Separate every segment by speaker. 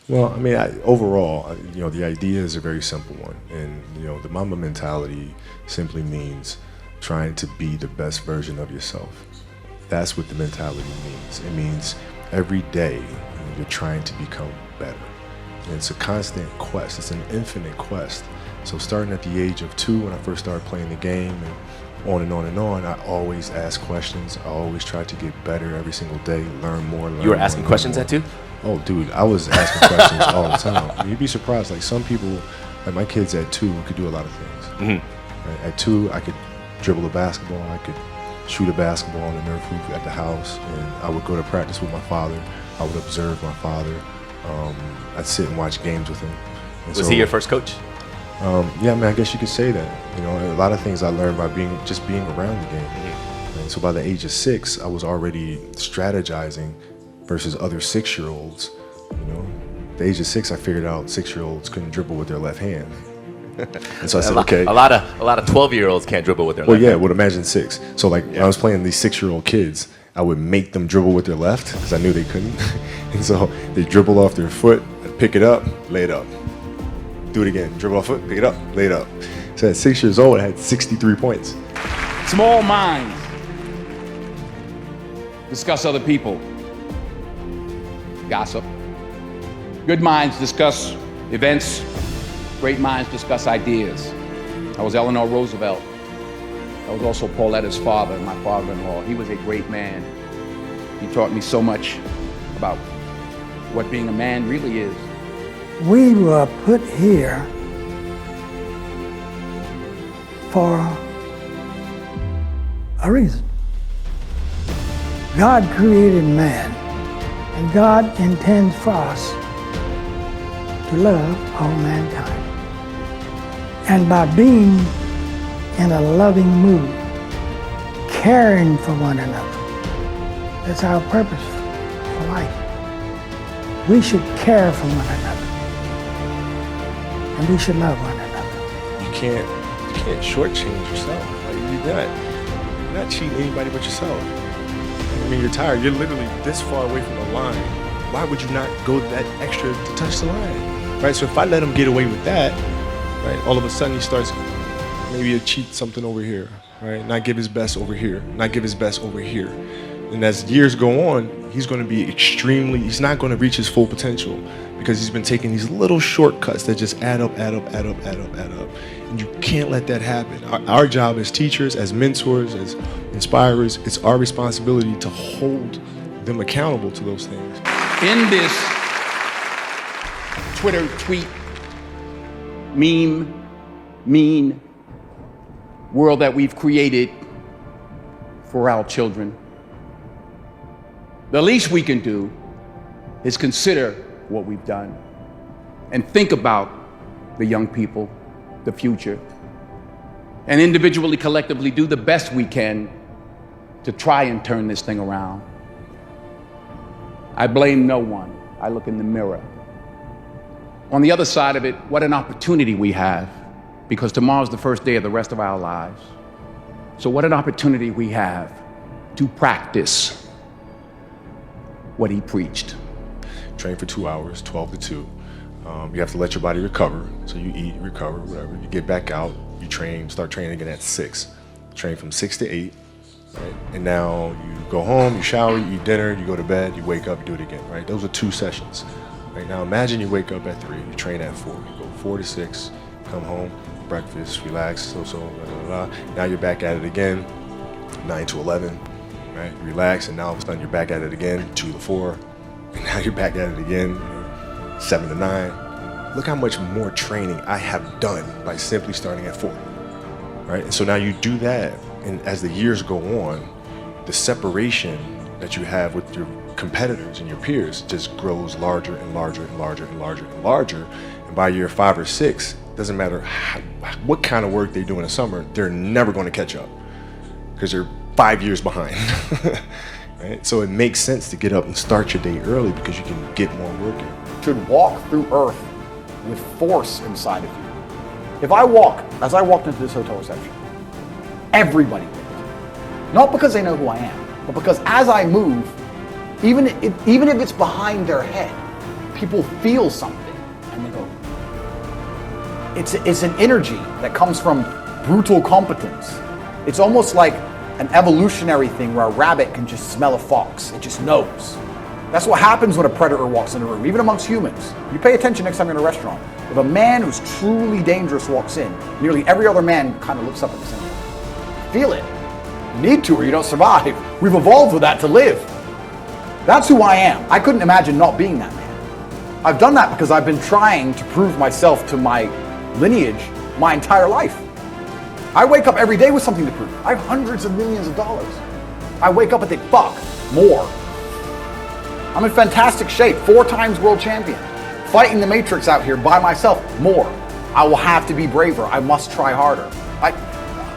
Speaker 1: Well, I mean, overall, the idea is a very simple one. And, the Mamba mentality simply means trying to be the best version of yourself. That's what the mentality means. It means every day you're trying to become better. And it's a constant quest. It's an infinite quest. So starting at the age of 2, when I first started playing the game, and on and on and on, I always ask questions. I always try to get better every single day, learn more.
Speaker 2: You were asking questions at 2?
Speaker 1: Oh, dude, I was asking questions all the time. You'd be surprised. Like some people, like my kids at 2 could do a lot of things.
Speaker 2: Mm-hmm.
Speaker 1: Right? At 2, I could dribble a basketball. I could shoot a basketball on the Nerf hoop at the house. And I would go to practice with my father. I would observe my father. I'd sit and watch games with him. And
Speaker 2: Was he your first coach?
Speaker 1: Yeah, man, I guess you could say that. A lot of things I learned by being around the game.
Speaker 2: Mm-hmm.
Speaker 1: And so by the age of 6, I was already strategizing versus other 6-year-olds. At the age of 6, I figured out 6-year-olds couldn't dribble with their left hand. And so I said, okay.
Speaker 2: A lot of 12-year-olds can't dribble with their left
Speaker 1: Well, yeah,
Speaker 2: hand.
Speaker 1: well, imagine 6. So like when I was playing these 6-year-old kids, I would make them dribble with their left because I knew they couldn't. And so they dribble off their foot, I'd pick it up, lay it up. Do it again, dribble off foot, pick it up, lay it up. So at 6 years old, I had 63 points.
Speaker 3: Small minds discuss other people. Gossip. Good minds discuss events. Great minds discuss ideas. I was Eleanor Roosevelt. I was also Pauletta's father, my father-in-law. He was a great man. He taught me so much about what being a man really is.
Speaker 4: We were put here for a reason. God created man, and God intends for us to love all mankind. And by being in a loving mood, caring for one another, that's our purpose for life. We should care for one another, and we should love one another.
Speaker 1: You can't shortchange yourself. Like you're not cheating anybody but yourself. I mean, you're tired. You're literally this far away from the line. Why would you not go that extra to touch the line? Right? So if I let him get away with that, right, all of a sudden he starts maybe to cheat something over here, right? Not give his best over here, not give his best over here. And as years go on, he's going to be he's not going to reach his full potential because he's been taking these little shortcuts that just add up. And you can't let that happen. Our job as teachers, as mentors, as inspirers, it's our responsibility to hold them accountable to those things.
Speaker 3: In this Twitter tweet, mean world that we've created for our children, the least we can do is consider what we've done and think about the young people, the future, and individually, collectively do the best we can to try and turn this thing around. I blame no one. I look in the mirror. On the other side of it, what an opportunity we have, because tomorrow's the first day of the rest of our lives. So what an opportunity we have to practice what he preached.
Speaker 1: Train for 2 hours, 12 to 2. You have to let your body recover. So you eat, recover, whatever. You get back out, you train, start training again at 6. Train from 6 to 8, right? And now you go home, you shower, you eat dinner, you go to bed, you wake up, you do it again, right? Those are 2 sessions. Right now, imagine you wake up at 3, you train at 4, you go 4 to 6, come home, breakfast, relax, blah, blah, blah. Now you're back at it again, 9 to 11, right? Relax, and now all of a sudden you're back at it again, 2 to 4, and now you're back at it again, 7 to 9. Look how much more training I have done by simply starting at 4, right? And so now you do that, and as the years go on, the separation that you have with your competitors and your peers just grows larger and larger and larger and larger and larger. And by year 5 or 6, doesn't matter what kind of work they do in the summer, they're never going to catch up because they're 5 years behind. Right? So it makes sense to get up and start your day early because you can get more work in.
Speaker 5: You should walk through earth with force inside of you. If I walk, as I walked into this hotel reception, everybody moved. Not because they know who I am, but because as I move, even if it's behind their head, people feel something and they go, it's an energy that comes from brutal competence. It's almost like an evolutionary thing where a rabbit can just smell a fox. It just knows. That's what happens when a predator walks in a room, even amongst humans. You pay attention next time you're in a restaurant. If a man who's truly dangerous walks in, nearly every other man kind of looks up at the same time. Feel it. You need to or you don't survive. We've evolved with that to live. That's who I am. I couldn't imagine not being that man. I've done that because I've been trying to prove myself to my lineage my entire life. I wake up every day with something to prove. I have hundreds of millions of dollars. I wake up and think, fuck, more. I'm in fantastic shape, 4 times world champion. Fighting the Matrix out here by myself, more. I will have to be braver. I must try harder.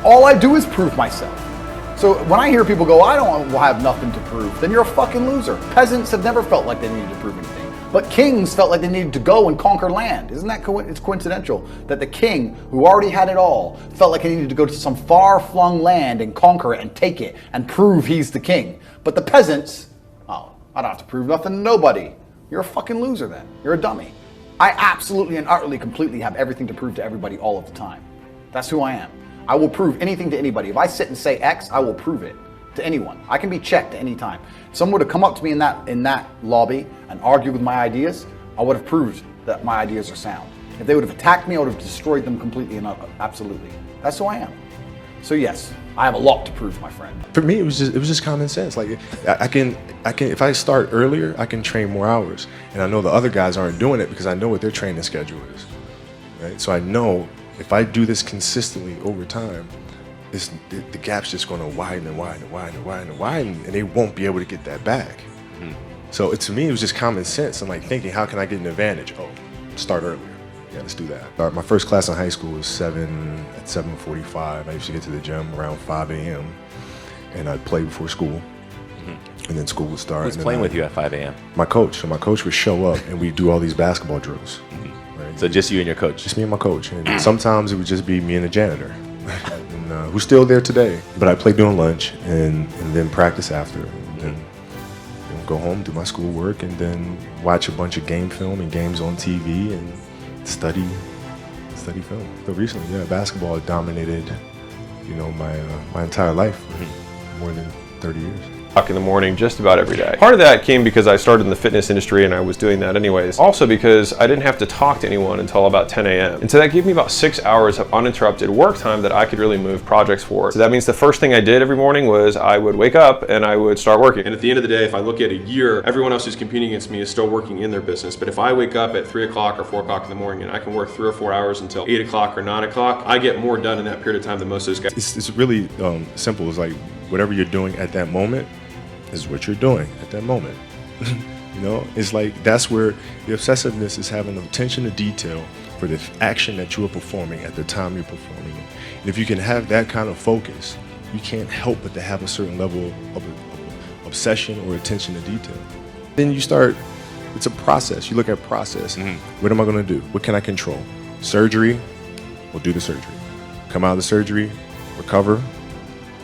Speaker 5: All I do is prove myself. So when I hear people go, I don't have nothing to prove, then you're a fucking loser. Peasants have never felt like they needed to prove anything. But kings felt like they needed to go and conquer land. Isn't that it's coincidental that the king, who already had it all, felt like he needed to go to some far-flung land and conquer it and take it and prove he's the king. But the peasants, oh, I don't have to prove nothing to nobody. You're a fucking loser then. You're a dummy. I absolutely and utterly completely have everything to prove to everybody all of the time. That's who I am. I will prove anything to anybody. If I sit and say X, I will prove it to anyone. I can be checked at any time. If someone would have come up to me in that lobby and argued with my ideas, I would have proved that my ideas are sound. If they would have attacked me, I would have destroyed them completely and absolutely. That's who I am. So yes, I have a lot to prove, my friend.
Speaker 1: For me, it was just common sense. Like I can if I start earlier, I can train more hours, and I know the other guys aren't doing it because I know what their training schedule is. Right? So I know if I do this consistently over time, the gap's just going to widen and widen and widen and widen and widen, and they won't be able to get that back. Mm-hmm. So to me, it was just common sense and like thinking, how can I get an advantage? Oh, start earlier. Yeah, let's do that. My first class in high school was 7:45. I used to get to the gym around 5 a.m. and I'd play before school. Mm-hmm. And then school would start.
Speaker 2: Who's playing with you at 5 a.m.?
Speaker 1: My coach. So my coach would show up and we'd do all these basketball drills.
Speaker 2: Mm-hmm. Right? So just you and your coach?
Speaker 1: Just me and my coach. And sometimes it would just be me and the janitor. And, who's still there today. But I play during lunch and then practice after. And then go home, do my schoolwork, and then watch a bunch of game film and games on TV and study film. But recently, basketball dominated, my entire life, more than 30 years.
Speaker 6: In the morning just about every day. Part of that came because I started in the fitness industry and I was doing that anyways. Also because I didn't have to talk to anyone until about 10 a.m. And so that gave me about 6 hours of uninterrupted work time that I could really move projects forward. So that means the first thing I did every morning was I would wake up and I would start working. And at the end of the day, if I look at a year, everyone else who's competing against me is still working in their business. But if I wake up at 3 o'clock or 4 o'clock in the morning and I can work 3 or 4 hours until 8 o'clock or 9 o'clock, I get more done in that period of time than most of those guys.
Speaker 1: It's really simple. It's like whatever you're doing at that moment is what you're doing at that moment. It's like that's where the obsessiveness is having attention to detail for the action that you are performing at the time you're performing it. And if you can have that kind of focus, you can't help but to have a certain level of obsession or attention to detail. Then you start, it's a process. You look at process. Mm-hmm. What am I going to do? What can I control? Surgery, we'll do the surgery. Come out of the surgery, recover.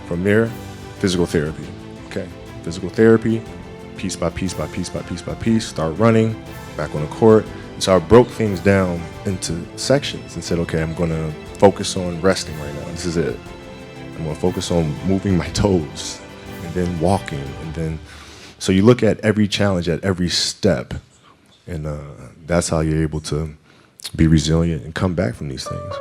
Speaker 1: From there, physical therapy. Okay. Physical therapy, piece by piece by piece by piece by piece, start running, back on the court. And so I broke things down into sections and said, okay, I'm going to focus on resting right now. This is it. I'm going to focus on moving my toes and then walking. And then, so you look at every challenge at every step, and that's how you're able to be resilient and come back from these things.